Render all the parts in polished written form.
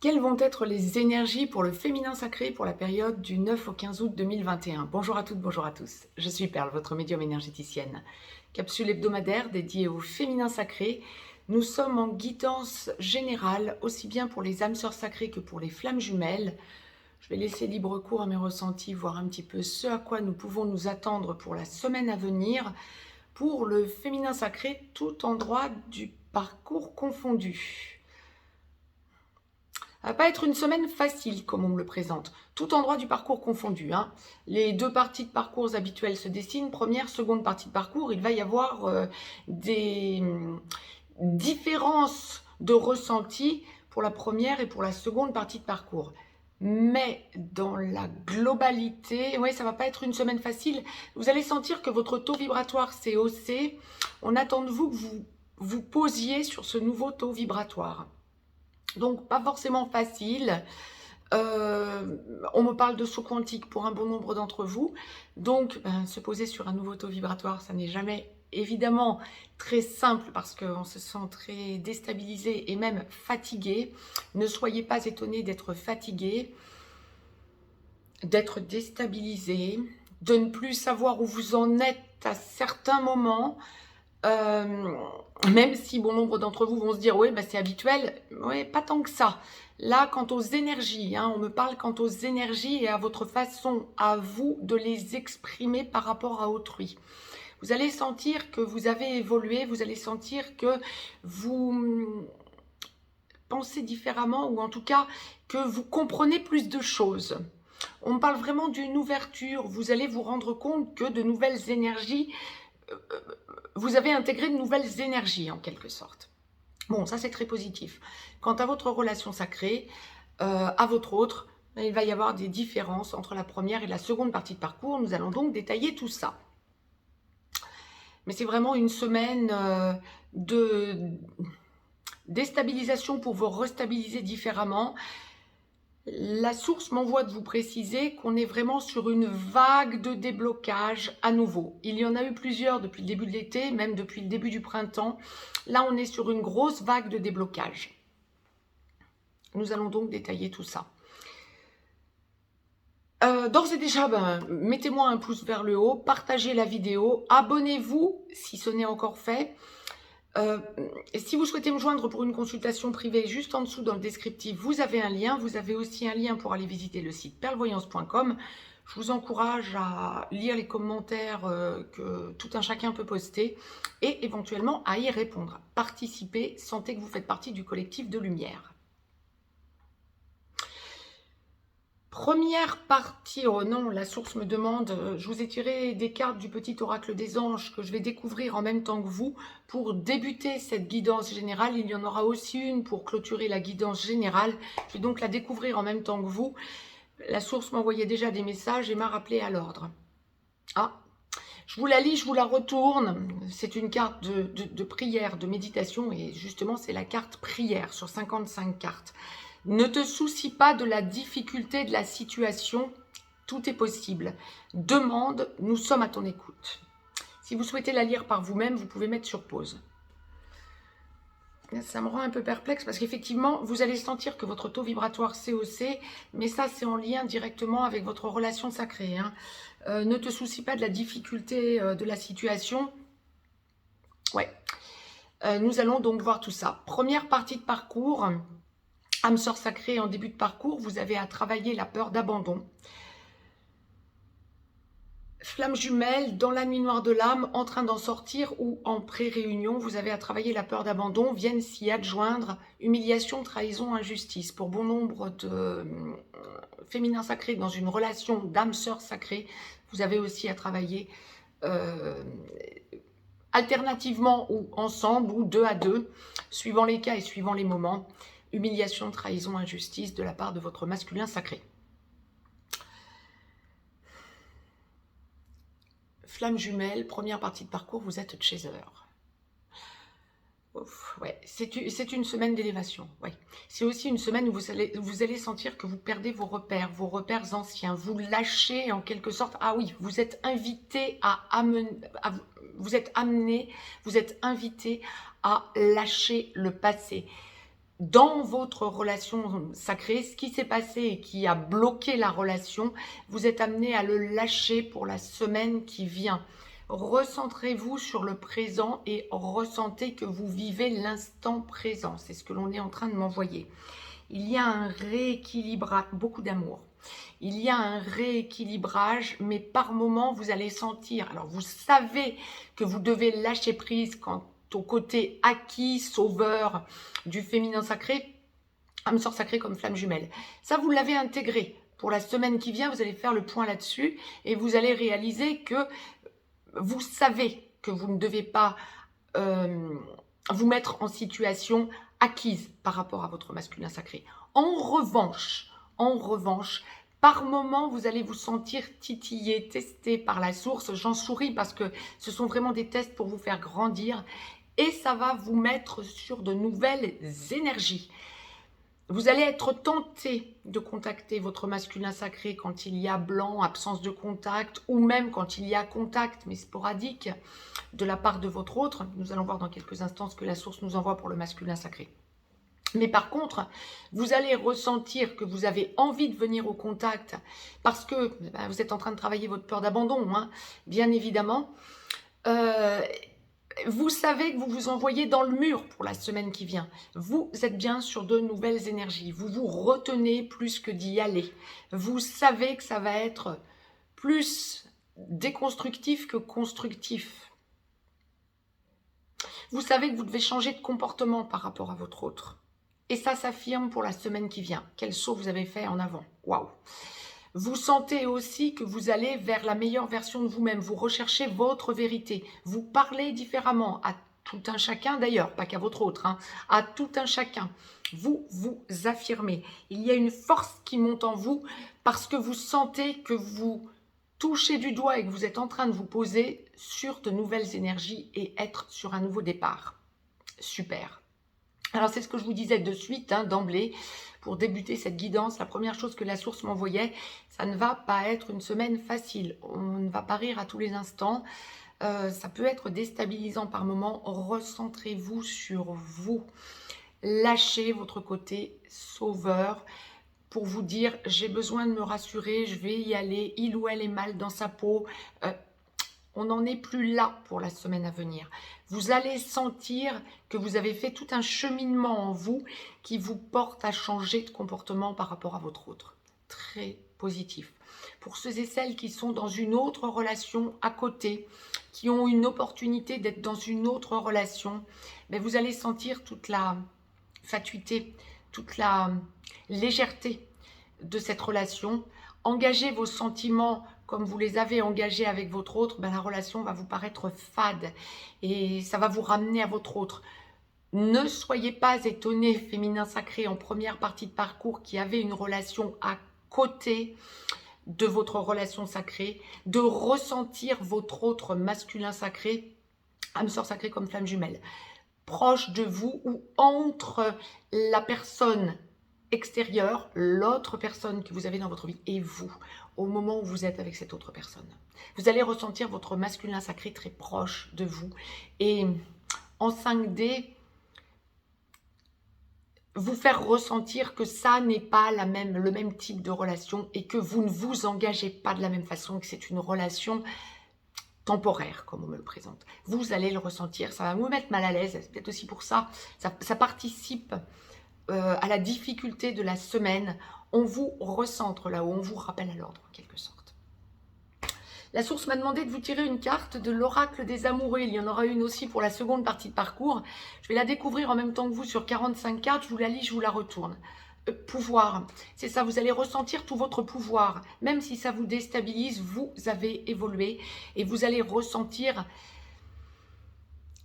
Quelles vont être les énergies pour le féminin sacré pour la période du 9 au 15 août 2021? Bonjour à toutes, bonjour à tous. Je suis Perle, votre médium énergéticienne. Capsule hebdomadaire dédiée au féminin sacré. Nous sommes en guidance générale, aussi bien pour les âmes sœurs sacrées que pour les flammes jumelles. Je vais laisser libre cours à mes ressentis, voir un petit peu ce à quoi nous pouvons nous attendre pour la semaine à venir, pour le féminin sacré, tout endroit du parcours confondu. Ça va pas être une semaine facile, comme on me le présente. Tout endroit du parcours confondu. Les deux parties de parcours habituelles se dessinent. Première, seconde partie de parcours, il va y avoir des différences de ressenti pour la première et pour la seconde partie de parcours. Mais dans la globalité, ouais, ça va pas être une semaine facile. Vous allez sentir que votre taux vibratoire s'est haussé. On attend de vous que vous vous posiez sur ce nouveau taux vibratoire. Donc, pas forcément facile. On me parle de saut quantique pour un bon nombre d'entre vous. Donc, se poser sur un nouveau taux vibratoire, ça n'est jamais évidemment très simple parce qu'on se sent très déstabilisé et même fatigué. Ne soyez pas étonnés d'être fatigué, d'être déstabilisé, de ne plus savoir où vous en êtes à certains moments. Même si bon nombre d'entre vous vont se dire oui, c'est habituel, oui, pas tant que ça. Là, quant aux énergies, on me parle quant aux énergies et à votre façon à vous de les exprimer par rapport à autrui. Vous allez sentir que vous avez évolué, vous allez sentir que vous pensez différemment ou en tout cas que vous comprenez plus de choses. On me parle vraiment d'une ouverture, vous allez vous rendre compte que de nouvelles énergies vous avez intégré de nouvelles énergies en quelque sorte. Bon, ça c'est très positif. Quant à votre relation sacrée, à votre autre, il va y avoir des différences entre la première et la seconde partie de parcours. Nous allons donc détailler tout ça. Mais c'est vraiment une semaine de déstabilisation pour vous restabiliser différemment. La source m'envoie de vous préciser qu'on est vraiment sur une vague de déblocage à nouveau. Il y en a eu plusieurs depuis le début de l'été, même depuis le début du printemps. Là, on est sur une grosse vague de déblocage. Nous allons donc détailler tout ça. D'ores et déjà, mettez-moi un pouce vers le haut, partagez la vidéo, abonnez-vous si ce n'est encore fait. Et si vous souhaitez me joindre pour une consultation privée, juste en dessous dans le descriptif, vous avez un lien. Vous avez aussi un lien pour aller visiter le site perlevoyance.com. Je vous encourage à lire les commentaires que tout un chacun peut poster et éventuellement à y répondre. Participez, sentez que vous faites partie du collectif de lumière. Première partie, oh non, la source me demande, je vous ai tiré des cartes du petit oracle des anges que je vais découvrir en même temps que vous pour débuter cette guidance générale. Il y en aura aussi une pour clôturer la guidance générale. Je vais donc la découvrir en même temps que vous. La source m'envoyait déjà des messages et m'a rappelé à l'ordre. Ah, je vous la lis, je vous la retourne. C'est une carte de prière, de méditation et justement c'est la carte prière sur 55 cartes. Ne te soucie pas de la difficulté de la situation, tout est possible. Demande, nous sommes à ton écoute. Si vous souhaitez la lire par vous-même, vous pouvez mettre sur pause. Ça me rend un peu perplexe parce qu'effectivement, vous allez sentir que votre taux vibratoire s'est haussé, mais ça, c'est en lien directement avec votre relation sacrée. Ne te soucie pas de la difficulté de la situation. Ouais. Nous allons donc voir tout ça. Première partie de parcours. Âme sœur sacrée en début de parcours, vous avez à travailler la peur d'abandon. Flamme jumelle, dans la nuit noire de l'âme, en train d'en sortir ou en pré-réunion, vous avez à travailler la peur d'abandon, viennent s'y adjoindre humiliation, trahison, injustice. Pour bon nombre de féminins sacrés dans une relation d'âme sœur sacrée, vous avez aussi à travailler alternativement ou ensemble ou deux à deux, suivant les cas et suivant les moments. Humiliation, trahison, injustice de la part de votre masculin sacré. Flamme jumelle, première partie de parcours, vous êtes chaser. Ouais, c'est une semaine d'élévation. Ouais. C'est aussi une semaine où vous allez sentir que vous perdez vos repères anciens. Vous lâchez en quelque sorte. Ah oui, vous êtes invité vous êtes invité à lâcher le passé. dans votre relation sacrée, ce qui s'est passé et qui a bloqué la relation, vous êtes amené à le lâcher pour la semaine qui vient. Recentrez-vous sur le présent et ressentez que vous vivez l'instant présent. C'est ce que l'on est en train de m'envoyer. Il y a un rééquilibrage, beaucoup d'amour. Il y a un rééquilibrage, mais par moment, vous allez sentir, alors vous savez que vous devez lâcher prise quant au côté acquis, sauveur du féminin sacré, âme sœur sacrée comme flamme jumelle. Ça, vous l'avez intégré. Pour la semaine qui vient, vous allez faire le point là-dessus et vous allez réaliser que vous savez que vous ne devez pas vous mettre en situation acquise par rapport à votre masculin sacré. En revanche, par moment, vous allez vous sentir titillé, testé par la source. J'en souris parce que ce sont vraiment des tests pour vous faire grandir et ça va vous mettre sur de nouvelles énergies. Vous allez être tenté de contacter votre masculin sacré quand il y a blanc, absence de contact, ou même quand il y a contact, mais sporadique, de la part de votre autre. Nous allons voir dans quelques instants ce que la source nous envoie pour le masculin sacré. Mais par contre, vous allez ressentir que vous avez envie de venir au contact parce que vous êtes en train de travailler votre peur d'abandon, hein, bien évidemment. Vous savez que vous vous envoyez dans le mur pour la semaine qui vient. Vous êtes bien sur de nouvelles énergies. Vous vous retenez plus que d'y aller. Vous savez que ça va être plus déconstructif que constructif. Vous savez que vous devez changer de comportement par rapport à votre autre. Et ça s'affirme pour la semaine qui vient. Quel saut vous avez fait en avant. Waouh! Vous sentez aussi que vous allez vers la meilleure version de vous-même. Vous recherchez votre vérité. Vous parlez différemment à tout un chacun d'ailleurs, pas qu'à votre autre, hein, à tout un chacun. Vous vous affirmez. Il y a une force qui monte en vous parce que vous sentez que vous touchez du doigt et que vous êtes en train de vous poser sur de nouvelles énergies et être sur un nouveau départ. Super. Alors c'est ce que je vous disais de suite, hein, d'emblée, pour débuter cette guidance. La première chose que la source m'envoyait, ça ne va pas être une semaine facile. On ne va pas rire à tous les instants. Ça peut être déstabilisant par moments. Recentrez-vous sur vous. Lâchez votre côté sauveur pour vous dire « j'ai besoin de me rassurer, je vais y aller, il ou elle est mal dans sa peau ». On n'en est plus là pour la semaine à venir. Vous allez sentir que vous avez fait tout un cheminement en vous qui vous porte à changer de comportement par rapport à votre autre. Très positif. Pour ceux et celles qui sont dans une autre relation à côté, qui ont une opportunité d'être dans une autre relation, mais vous allez sentir toute la fatuité, toute la légèreté de cette relation. Engagez vos sentiments comme vous les avez engagés avec votre autre, la relation va vous paraître fade et ça va vous ramener à votre autre. Ne soyez pas étonnés, féminin sacré, en première partie de parcours, qui avait une relation à côté de votre relation sacrée, de ressentir votre autre masculin sacré, âme sœur sacrée comme flamme jumelle, proche de vous ou entre la personne extérieure, l'autre personne que vous avez dans votre vie et vous, au moment où vous êtes avec cette autre personne. Vous allez ressentir votre masculin sacré très proche de vous et en 5D, vous faire ressentir que ça n'est pas le même type de relation et que vous ne vous engagez pas de la même façon, que c'est une relation temporaire, comme on me le présente. Vous allez le ressentir, ça va vous mettre mal à l'aise, c'est peut-être aussi pour ça, ça participe à la difficulté de la semaine. On vous recentre là-haut, on vous rappelle à l'ordre en quelque sorte. La source m'a demandé de vous tirer une carte de l'oracle des amoureux. Il y en aura une aussi pour la seconde partie de parcours. Je vais la découvrir en même temps que vous sur 45 cartes. Je vous la lis, je vous la retourne. Pouvoir, c'est ça, vous allez ressentir tout votre pouvoir. Même si ça vous déstabilise, vous avez évolué et vous allez ressentir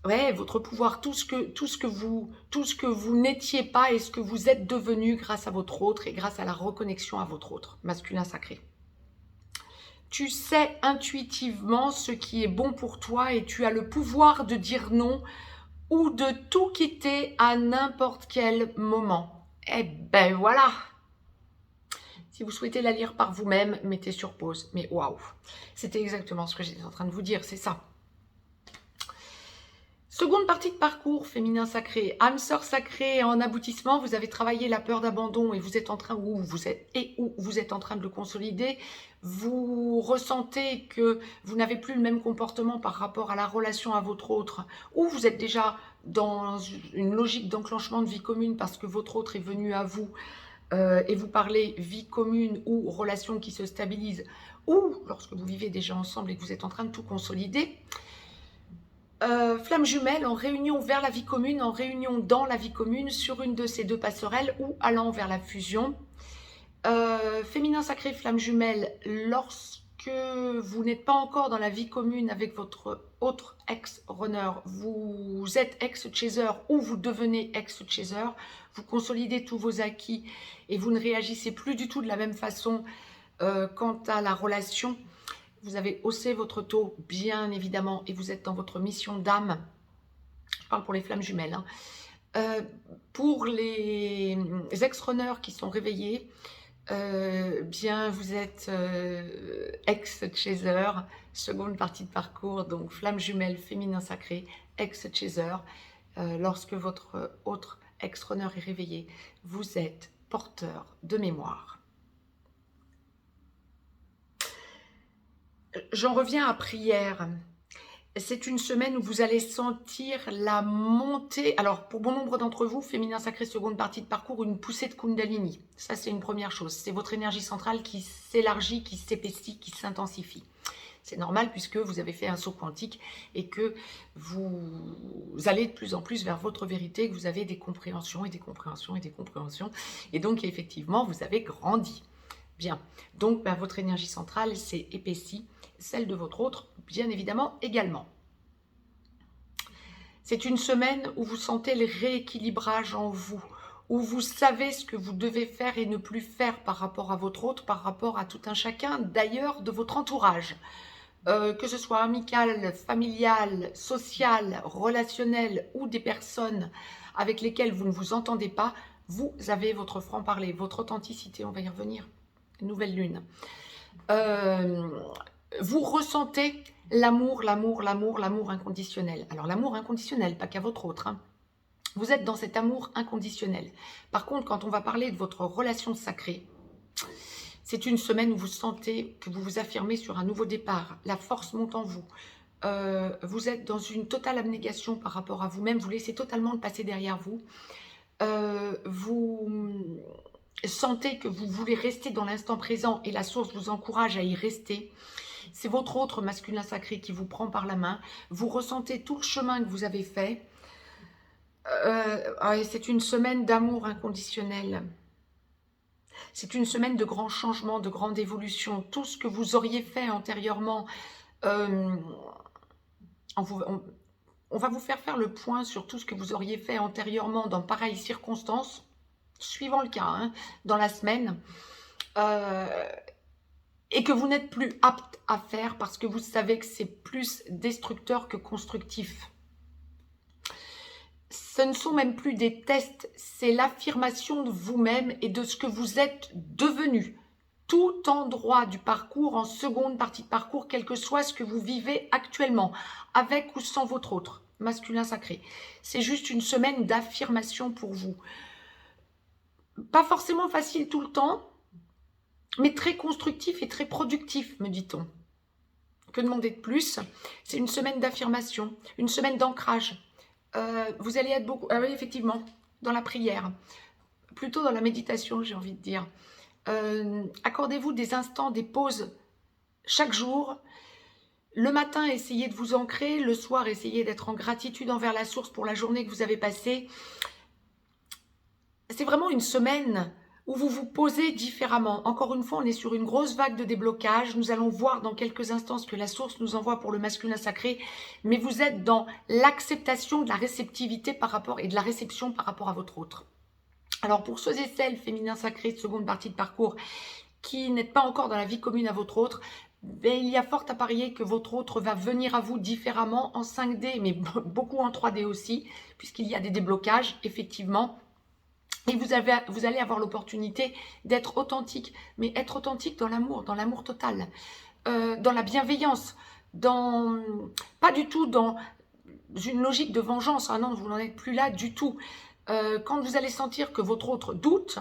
votre pouvoir, tout ce que vous n'étiez pas et ce que vous êtes devenu grâce à votre autre et grâce à la reconnexion à votre autre, masculin sacré. Tu sais intuitivement ce qui est bon pour toi et tu as le pouvoir de dire non ou de tout quitter à n'importe quel moment. Eh ben voilà! Si vous souhaitez la lire par vous-même, mettez sur pause. Mais waouh! C'était exactement ce que j'étais en train de vous dire, c'est ça. Seconde partie de parcours féminin sacré, âme sœur sacrée en aboutissement, vous avez travaillé la peur d'abandon et vous êtes en train vous êtes en train de le consolider. Vous ressentez que vous n'avez plus le même comportement par rapport à la relation à votre autre, ou vous êtes déjà dans une logique d'enclenchement de vie commune parce que votre autre est venu à vous et vous parlez vie commune ou relation qui se stabilise, ou lorsque vous vivez déjà ensemble et que vous êtes en train de tout consolider. Flamme jumelle en réunion vers la vie commune, en réunion dans la vie commune, sur une de ces deux passerelles ou allant vers la fusion. Féminin sacré, flamme jumelle, lorsque vous n'êtes pas encore dans la vie commune avec votre autre ex-runner, vous êtes ex-chaser ou vous devenez ex-chaser, vous consolidez tous vos acquis et vous ne réagissez plus du tout de la même façon quant à la relation. Vous avez haussé votre taux, bien évidemment, et vous êtes dans votre mission d'âme. Je parle pour les flammes jumelles. Pour les ex-runners qui sont réveillés, bien vous êtes ex-chaser, seconde partie de parcours, donc flamme jumelle, féminin sacré, ex-chaser. Lorsque votre autre ex-runner est réveillé, vous êtes porteur de mémoire. J'en reviens à prière. C'est une semaine où vous allez sentir la montée, alors pour bon nombre d'entre vous, féminin sacré, seconde partie de parcours, une poussée de Kundalini. Ça, c'est une première chose. C'est votre énergie centrale qui s'élargit, qui s'épaissit, qui s'intensifie. C'est normal puisque vous avez fait un saut quantique et que vous allez de plus en plus vers votre vérité, que vous avez des compréhensions et des compréhensions et des compréhensions. Et donc, effectivement, vous avez grandi. Bien. Donc, votre énergie centrale s'est épaissie. Celle de votre autre, bien évidemment, également. C'est une semaine où vous sentez le rééquilibrage en vous, où vous savez ce que vous devez faire et ne plus faire par rapport à votre autre, par rapport à tout un chacun, d'ailleurs, de votre entourage. Que ce soit amical, familial, social, relationnel ou des personnes avec lesquelles vous ne vous entendez pas, vous avez votre franc-parler, votre authenticité, on va y revenir. Nouvelle lune. Vous ressentez l'amour, l'amour, l'amour, l'amour inconditionnel. Alors l'amour inconditionnel, pas qu'à votre autre. Hein. Vous êtes dans cet amour inconditionnel. Par contre, quand on va parler de votre relation sacrée, c'est une semaine où vous sentez que vous vous affirmez sur un nouveau départ. La force monte en vous. Vous êtes dans une totale abnégation par rapport à vous-même. Vous laissez totalement le passé derrière vous. Vous sentez que vous voulez rester dans l'instant présent et la source vous encourage à y rester. C'est votre autre masculin sacré qui vous prend par la main. Vous ressentez tout le chemin que vous avez fait. C'est une semaine d'amour inconditionnel. C'est une semaine de grands changements, de grande évolution. Tout ce que vous auriez fait antérieurement, on va vous faire le point sur tout ce que vous auriez fait antérieurement dans pareilles circonstances, suivant le cas, hein, dans la semaine, et que vous n'êtes plus apte à faire parce que vous savez que c'est plus destructeur que constructif. Ce ne sont même plus des tests, c'est l'affirmation de vous-même et de ce que vous êtes devenu. Tout endroit du parcours, en seconde partie de parcours, quel que soit ce que vous vivez actuellement, avec ou sans votre autre, masculin sacré. C'est juste une semaine d'affirmation pour vous. Pas forcément facile tout le temps, mais très constructif et très productif, me dit-on. Que demander de plus? C'est une semaine d'affirmation, une semaine d'ancrage. Vous allez être beaucoup, oui, effectivement, dans la prière, plutôt dans la méditation, j'ai envie de dire. Accordez-vous des instants, des pauses chaque jour. Le matin, essayez de vous ancrer. Le soir, essayez d'être en gratitude envers la source pour la journée que vous avez passée. C'est vraiment une semaine où vous vous posez différemment. Encore une fois, on est sur une grosse vague de déblocage. Nous allons voir dans quelques instants ce que la source nous envoie pour le masculin sacré. Mais vous êtes dans l'acceptation de la réceptivité par rapport et de la réception par rapport à votre autre. Alors pour ceux et celles, féminin sacré, seconde partie de parcours, qui n'êtes pas encore dans la vie commune à votre autre, ben, il y a fort à parier que votre autre va venir à vous différemment en 5D, mais beaucoup en 3D aussi, puisqu'il y a des déblocages, effectivement. Et vous allez avoir l'opportunité d'être authentique, mais être authentique dans l'amour total, dans la bienveillance, pas du tout dans une logique de vengeance. Ah non, vous n'en êtes plus là du tout. Quand vous allez sentir que votre autre doute,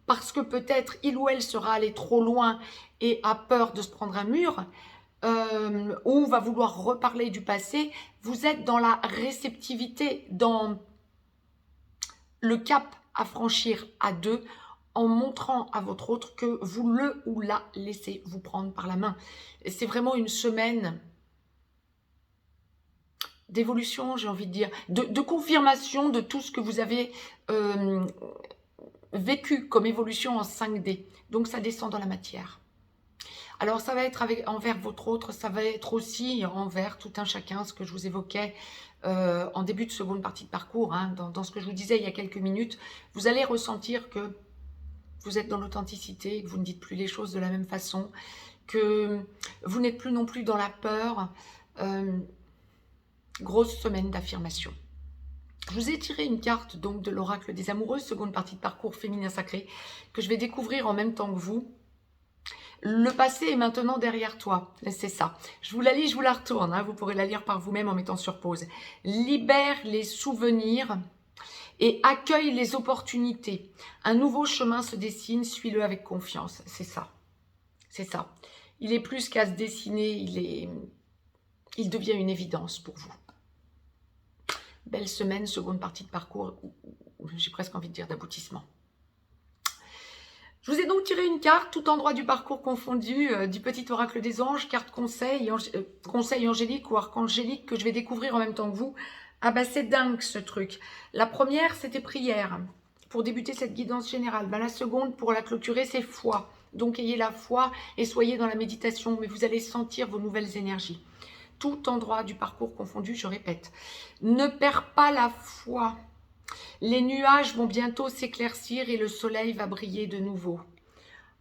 parce que peut-être il ou elle sera allé trop loin et a peur de se prendre un mur, ou va vouloir reparler du passé, vous êtes dans la réceptivité, dans le cap à franchir à deux, en montrant à votre autre que vous le ou la laissez vous prendre par la main. C'est vraiment une semaine d'évolution, j'ai envie de dire, de confirmation de tout ce que vous avez vécu comme évolution en 5D. Donc ça descend dans la matière. Alors ça va être envers votre autre, ça va être aussi envers tout un chacun, ce que je vous évoquais en début de seconde partie de parcours, hein, dans ce que je vous disais il y a quelques minutes. Vous allez ressentir que vous êtes dans l'authenticité, que vous ne dites plus les choses de la même façon, que vous n'êtes plus non plus dans la peur. Grosse semaine d'affirmation. Je vous ai tiré une carte donc de l'oracle des amoureuses, seconde partie de parcours féminin sacré, que je vais découvrir en même temps que vous. Le passé est maintenant derrière toi, c'est ça. Je vous la lis, je vous la retourne, hein. Vous pourrez la lire par vous-même en mettant sur pause. Libère les souvenirs et accueille les opportunités. Un nouveau chemin se dessine, suis-le avec confiance. C'est ça, c'est ça. Il est plus qu'à se dessiner, il devient une évidence pour vous. Belle semaine, seconde partie de parcours, j'ai presque envie de dire d'aboutissement. Je vous ai donc tiré une carte, tout endroit du parcours confondu, du petit oracle des anges, carte conseil, conseil angélique ou archangélique que je vais découvrir en même temps que vous. Ah bah c'est dingue ce truc. La première, c'était prière, pour débuter cette guidance générale. Bah, la seconde, pour la clôturer, c'est foi. Donc ayez la foi et soyez dans la méditation, mais vous allez sentir vos nouvelles énergies. Tout endroit du parcours confondu, je répète. Ne perds pas la foi. Les nuages vont bientôt s'éclaircir et le soleil va briller de nouveau.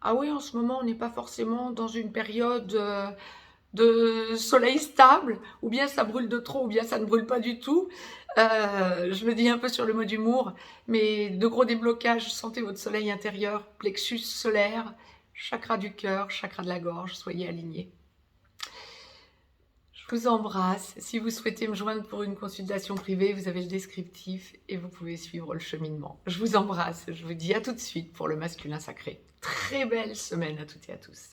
Ah oui, en ce moment, on n'est pas forcément dans une période de soleil stable, ou bien ça brûle de trop, ou bien ça ne brûle pas du tout. Je me dis un peu sur le mot d'humour, mais de gros déblocages, sentez votre soleil intérieur, plexus solaire, chakra du cœur, chakra de la gorge, soyez alignés. Je vous embrasse. Si vous souhaitez me joindre pour une consultation privée, vous avez le descriptif et vous pouvez suivre le cheminement. Je vous embrasse. Je vous dis à tout de suite pour le masculin sacré. Très belle semaine à toutes et à tous.